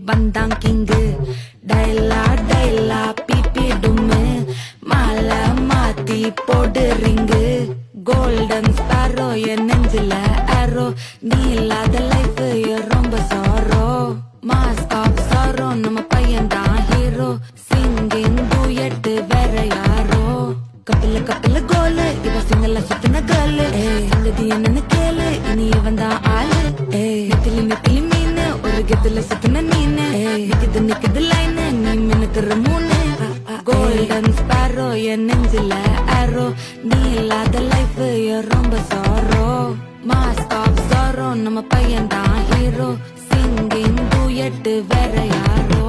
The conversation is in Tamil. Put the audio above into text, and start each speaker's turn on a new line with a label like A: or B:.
A: வந்தான் கிங்கு டைலா டைலா பிபி டும்மு மாலை மாத்தி போடு ரிங்கு கோல்டன் ஸ்பாரோ என் நெஞ்சில ஆரோ நீ இல்லாத லைஃப் ரொம்ப சாரோ மாஸ்க் ஆஃப் சாரோ நம்ம பையன் தான் ஹீரோ சிங்கிங் டூயட் வேற யாரோ கப்பில கோலு இவ சிங்கல்ல சுத்தின கேர்ளு சங்கதி என்னன்னு கேளு இனி இவன் தான் ஆளு நெத்திலி மீனு ஒரு கெத்துல சுத்தின நீனு நிக்குது லைனு நீ மினுக்குற மூணு கோல்டன் ஸ்பாரோ என் நெஞ்சில ஆரோ நீ இல்லாத லைஃப் ரொம்ப சாரோ மாஸ்க் ஆஃப் சாரோ நம்ம பையன் தான் ஹீரோ சிங்கிங் டூயட் வேற யாரோ